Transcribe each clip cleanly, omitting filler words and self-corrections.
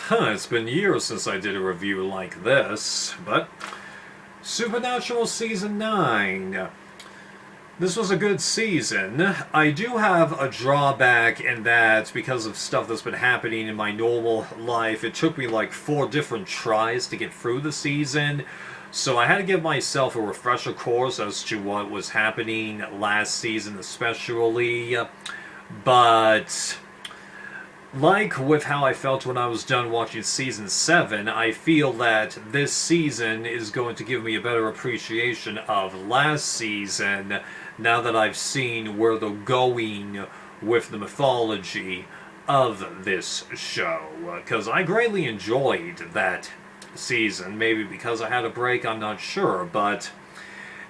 It's been years since I did a review like this, but Supernatural Season 9. This was a good season. I do have a drawback in that because of stuff that's been happening in my normal life, it took me like 4 different tries to get through the season. So I had to give myself a refresher course as to what was happening last season especially. But like with how I felt when I was done watching Season 7, I feel that this season is going to give me a better appreciation of last season now that I've seen where they're going with the mythology of this show. Because I greatly enjoyed that season. Maybe because I had a break, I'm not sure, but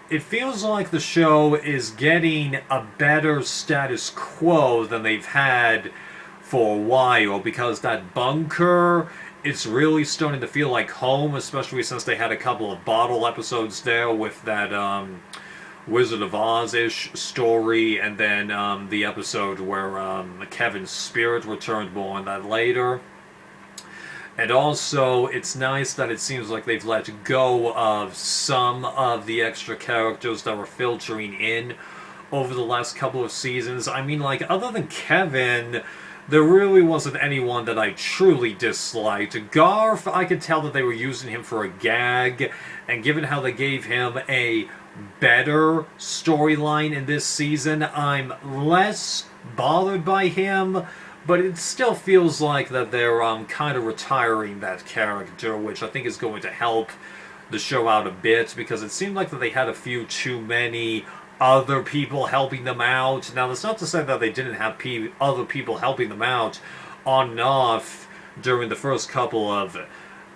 it feels like the show is getting a better status quo than they've had for a while, because that bunker, it's really starting to feel like home, especially since they had a couple of bottle episodes there with that Wizard of Oz-ish story, and then the episode where Kevin's spirit returned. More on that later. And also, it's nice that it seems like they've let go of some of the extra characters that were filtering in over the last couple of seasons. I mean, like, other than Kevin, there really wasn't anyone that I truly disliked. Garth, I could tell that they were using him for a gag, and given how they gave him a better storyline in this season, I'm less bothered by him, but it still feels like that they're kind of retiring that character, which I think is going to help the show out a bit, because it seemed like that they had a few too many other people helping them out. Now, that's not to say that they didn't have other people helping them out on and off during the first couple of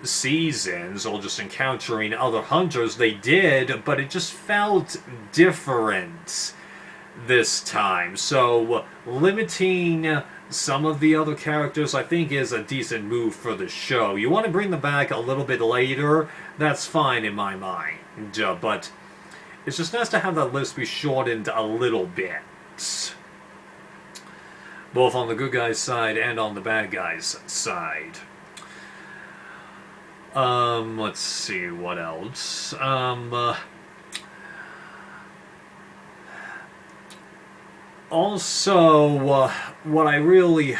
seasons, or just encountering other hunters. They did, but it just felt different this time. So, limiting some of the other characters, I think, is a decent move for the show. You want to bring them back a little bit later, that's fine in my mind. But it's just nice to have that list be shortened a little bit. Both on the good guys' side and on the bad guys' side. Let's see, what else? Also, what I really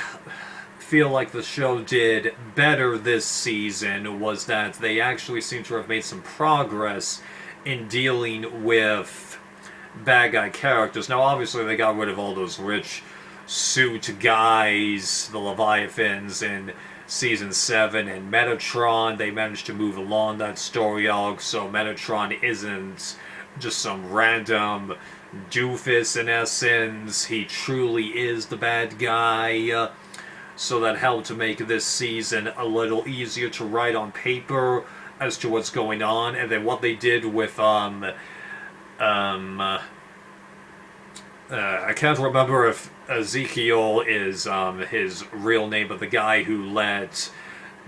feel like the show did better this season was that they actually seem to have made some progress in dealing with bad guy characters. Now, obviously, they got rid of all those rich suit guys, the Leviathans, in Season 7, and Metatron. They managed to move along that story arc, so Metatron isn't just some random doofus in essence. He truly is the bad guy. So that helped to make this season a little easier to write on paper as to what's going on. And then what they did with I can't remember if Ezekiel is his real name, but the guy who let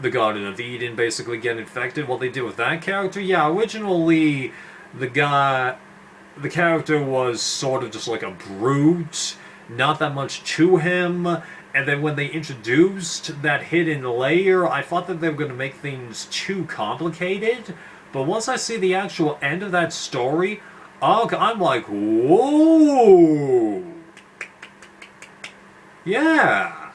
the Garden of Eden basically get infected. What they did with that character, yeah, originally the character was sort of just like a brute, not that much to him. And then when they introduced that hidden layer, I thought that they were going to make things too complicated. But once I see the actual end of that story, I'm like, whoa! Yeah!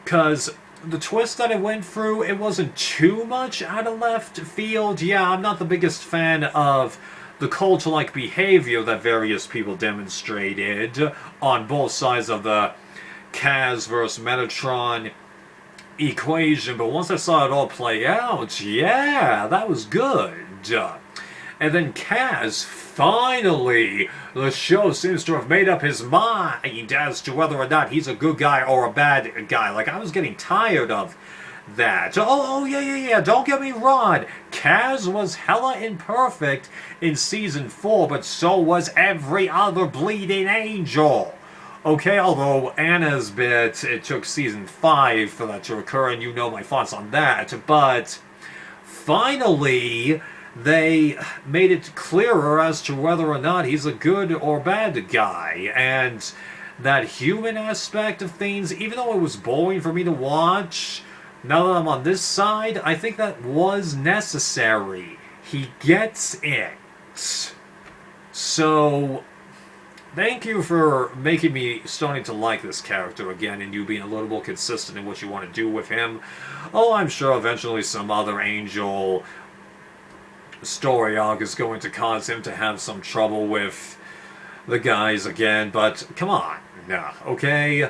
Because the twist that it went through, it wasn't too much out of left field. Yeah, I'm not the biggest fan of the cult-like behavior that various people demonstrated on both sides of the Kaz versus Metatron equation, but once I saw it all play out, yeah, that was good. And then Kaz, finally, the show seems to have made up his mind as to whether or not he's a good guy or a bad guy. Like, I was getting tired of that. Oh, yeah, don't get me wrong. Kaz was hella imperfect in Season 4, but so was every other bleeding angel. Okay, although Anna's bit, it took Season 5 for that to occur, and you know my thoughts on that, but finally, they made it clearer as to whether or not he's a good or bad guy, and that human aspect of things, even though it was boring for me to watch, Now that I'm on this side, I think that was necessary. He gets it. So, thank you for making me starting to like this character again, and you being a little more consistent in what you want to do with him. Oh, I'm sure eventually some other Angel story arc is going to cause him to have some trouble with the guys again, but come on, nah, okay?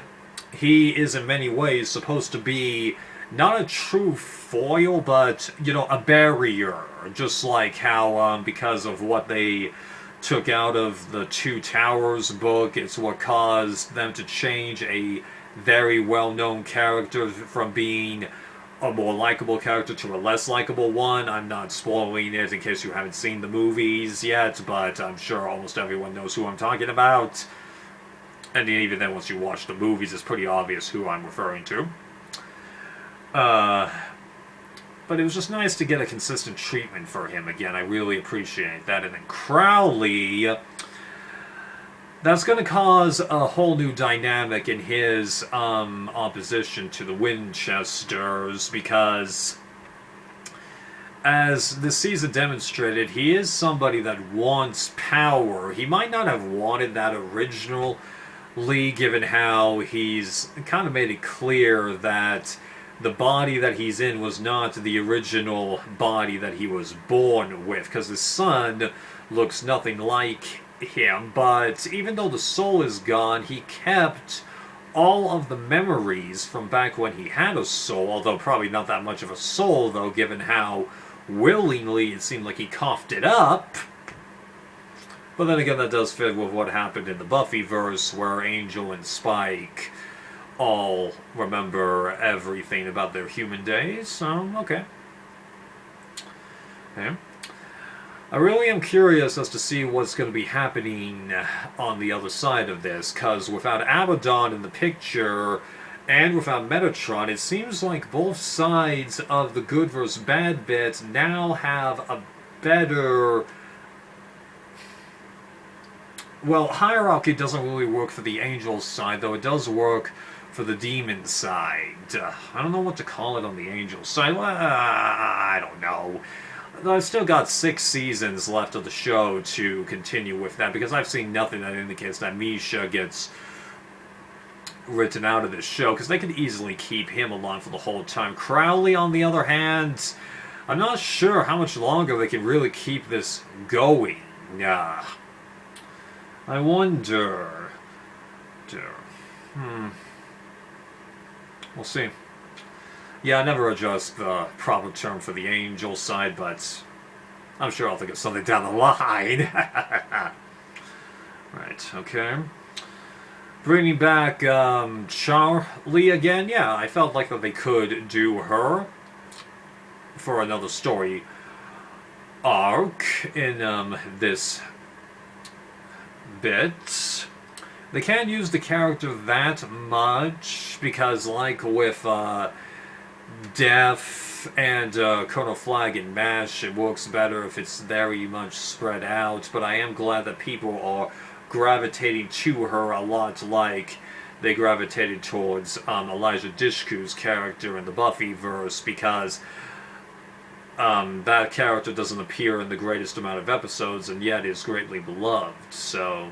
He is in many ways supposed to be not a true foil, but, you know, a barrier. Just like how, because of what they took out of the Two Towers book, it's what caused them to change a very well-known character from being a more likable character to a less likable one. I'm not spoiling it in case you haven't seen the movies yet, but I'm sure almost everyone knows who I'm talking about. And even then, once you watch the movies, it's pretty obvious who I'm referring to. But it was just nice to get a consistent treatment for him again. I really appreciate that. And then Crowley, that's going to cause a whole new dynamic in his opposition to the Winchesters, because as the season demonstrated, he is somebody that wants power. He might not have wanted that originally, given how he's kind of made it clear that the body that he's in was not the original body that he was born with, because his son looks nothing like him. But even though the soul is gone, he kept all of the memories from back when he had a soul, although probably not that much of a soul, though, given how willingly it seemed like he coughed it up. But then again, that does fit with what happened in the Buffyverse, where Angel and Spike all remember everything about their human days, so, okay. I really am curious as to see what's going to be happening on the other side of this, because without Abaddon in the picture, and without Metatron, it seems like both sides of the good versus bad bit now have a better... Well, hierarchy doesn't really work for the Angel side, though it does work for the demon side. I don't know what to call it on the Angel side. Well, I don't know. I've still got 6 seasons left of the show to continue with that, because I've seen nothing that indicates that Misha gets written out of this show, because they could easily keep him along for the whole time. Crowley, on the other hand, I'm not sure how much longer they can really keep this going. I wonder... We'll see. Yeah, I never adjust the proper term for the Angel side, but I'm sure I'll think of something down the line. Right, okay. Bringing back Charlie again. Yeah, I felt like that they could do her for another story arc in this bit. They can't use the character that much, because like with Death and Colonel Flag and MASH, it works better if it's very much spread out, but I am glad that people are gravitating to her a lot like they gravitated towards Elijah Dishku's character in the Buffyverse, because that character doesn't appear in the greatest amount of episodes and yet is greatly beloved, so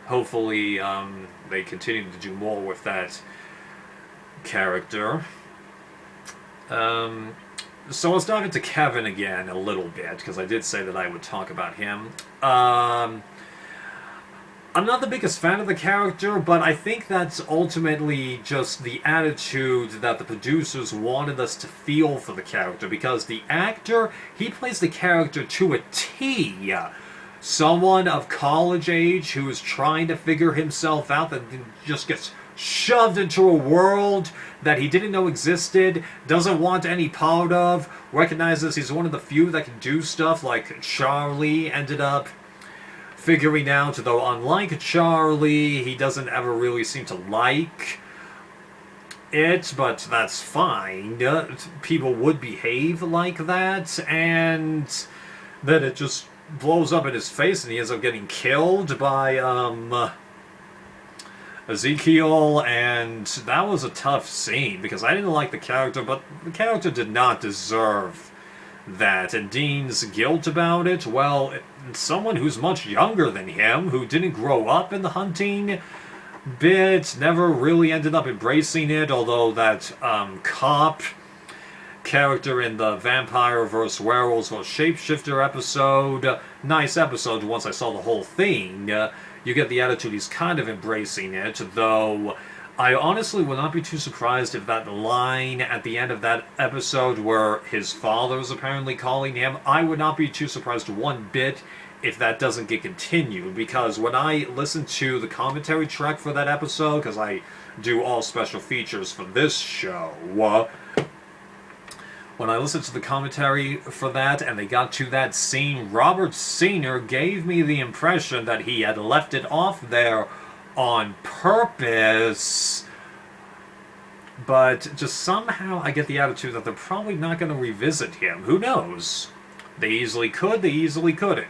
hopefully they continue to do more with that character. So let's dive into Kevin again a little bit, because I did say that I would talk about him. I'm not the biggest fan of the character, but I think that's ultimately just the attitude that the producers wanted us to feel for the character, because the actor, he plays the character to a T. Someone of college age who is trying to figure himself out, that just gets shoved into a world that he didn't know existed, doesn't want any part of, recognizes he's one of the few that can do stuff like Charlie ended up figuring out, though unlike Charlie, he doesn't ever really seem to like it, but that's fine. People would behave like that, and then it just blows up in his face and he ends up getting killed by Ezekiel, and that was a tough scene because I didn't like the character, but the character did not deserve that. And Dean's guilt about it, well, someone who's much younger than him, who didn't grow up in the hunting bit, never really ended up embracing it, although that cop character in the Vampire vs. Werewolves vs. Shapeshifter episode, nice episode once I saw the whole thing, you get the attitude he's kind of embracing it, though I honestly would not be too surprised if that line at the end of that episode where his father's apparently calling him, I would not be too surprised one bit if that doesn't get continued, because when I listen to the commentary track for that episode, because I do all special features for this show, when I listened to the commentary for that and they got to that scene, Robert Senior gave me the impression that he had left it off there on purpose, but just somehow I get the attitude that they're probably not going to revisit him. Who knows? They easily could, they easily couldn't.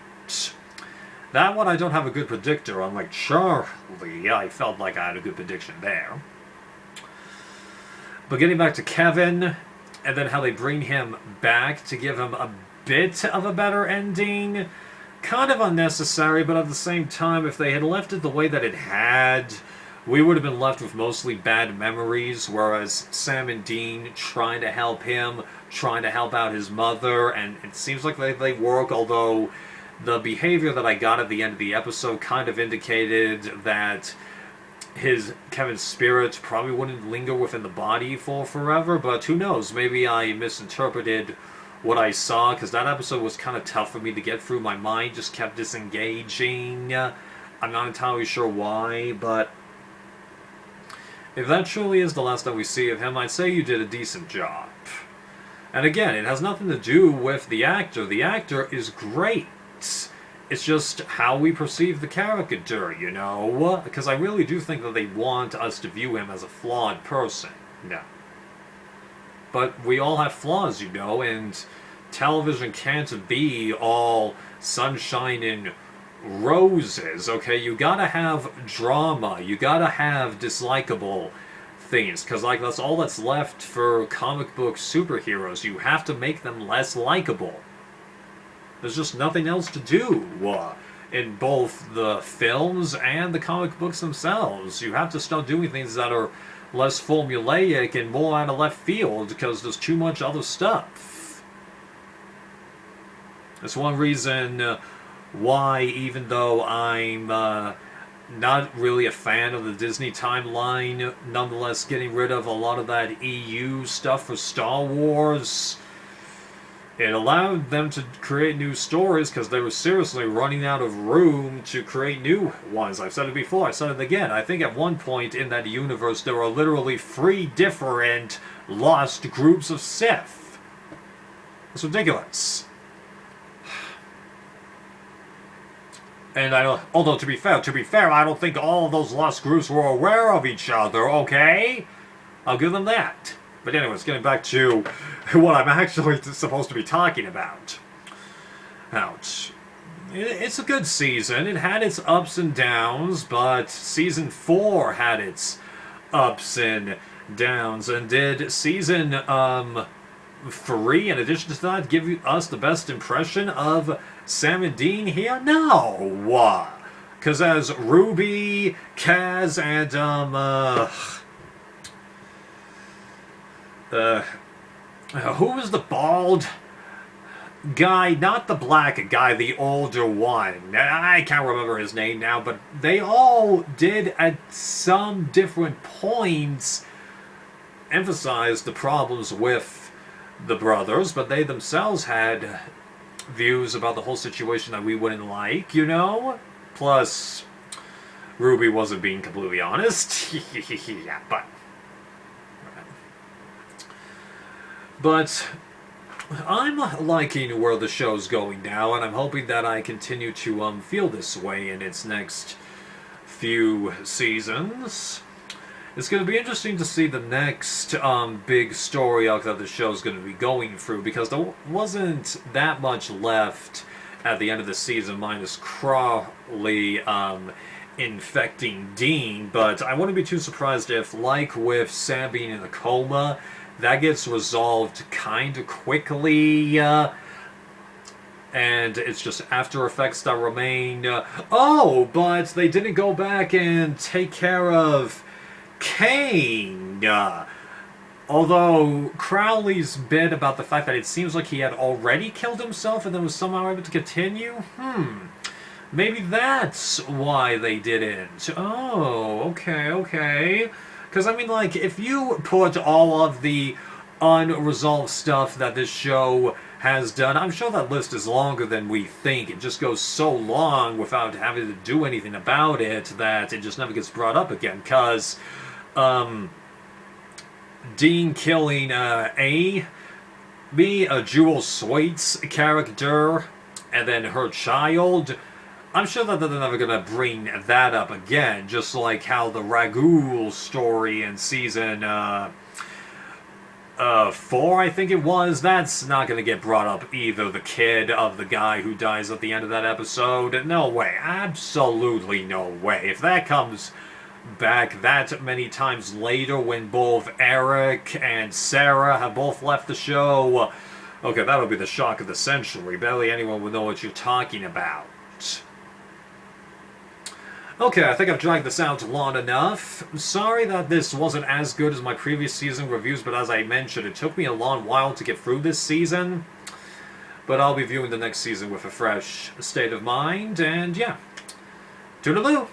That one I don't have a good predictor on. Like Charlie, I felt like I had a good prediction there. But getting back to Kevin, and then how they bring him back to give him a bit of a better ending, kind of unnecessary, but at the same time, if they had left it the way that it had, we would have been left with mostly bad memories, whereas Sam and Dean trying to help him, trying to help out his mother, and it seems like they work, although the behavior that I got at the end of the episode kind of indicated that Kevin's spirit probably wouldn't linger within the body for forever, but who knows, maybe I misinterpreted what I saw, because that episode was kind of tough for me to get through. My mind just kept disengaging. I'm not entirely sure why, but if that truly is the last that we see of him, I'd say you did a decent job. And again, it has nothing to do with the actor. The actor is great. It's just how we perceive the character, you know? Because I really do think that they want us to view him as a flawed person. No. But we all have flaws, you know, and television can't be all sunshine and roses, okay? You gotta have drama. You gotta have dislikable things, because like that's all that's left for comic book superheroes. You have to make them less likable. There's just nothing else to do in both the films and the comic books themselves. You have to start doing things that are less formulaic and more out of left field, because there's too much other stuff. That's one reason why, even though I'm not really a fan of the Disney timeline, nonetheless getting rid of a lot of that EU stuff for Star Wars, it allowed them to create new stories, because they were seriously running out of room to create new ones. I've said it before, I said it again. I think at one point in that universe there were literally 3 different lost groups of Sith. It's ridiculous. And although to be fair, I don't think all of those lost groups were aware of each other, okay? I'll give them that. But anyways, getting back to what I'm actually supposed to be talking about. Ouch. It's a good season. It had its ups and downs, but Season 4 had its ups and downs. And did Season 3, in addition to that, give us the best impression of Sam and Dean here? No! Because as Ruby, Kaz, and, who was the bald guy? Not the black guy, the older one. I can't remember his name now, but they all did at some different points emphasize the problems with the brothers, but they themselves had views about the whole situation that we wouldn't like, you know? Plus, Ruby wasn't being completely honest. Yeah, But I'm liking where the show's going now, and I'm hoping that I continue to feel this way in its next few seasons. It's going to be interesting to see the next big story arc that the show's going to be going through, because there wasn't that much left at the end of the season, minus Crawley infecting Dean, but I wouldn't be too surprised if, like with Sam being in a coma, that gets resolved kind of quickly, and it's just after effects that remain. Oh, but they didn't go back and take care of Kane. Although Crowley's bit about the fact that it seems like he had already killed himself and then was somehow able to continue? Maybe that's why they didn't. Oh, okay. Because, I mean, like, if you put all of the unresolved stuff that this show has done, I'm sure that list is longer than we think. It just goes so long without having to do anything about it that it just never gets brought up again. Because, Dean killing Jewel Swait's character, and then her child, I'm sure that they're never going to bring that up again, just like how the Ragoul story in season 4, I think it was, that's not going to get brought up either. The kid of the guy who dies at the end of that episode, no way, absolutely no way. If that comes back that many times later when both Eric and Sarah have both left the show, okay, that'll be the shock of the century. Barely anyone will know what you're talking about. Okay, I think I've dragged this out long enough. Sorry that this wasn't as good as my previous season reviews, but as I mentioned, it took me a long while to get through this season. But I'll be viewing the next season with a fresh state of mind, and yeah. Toodaloo!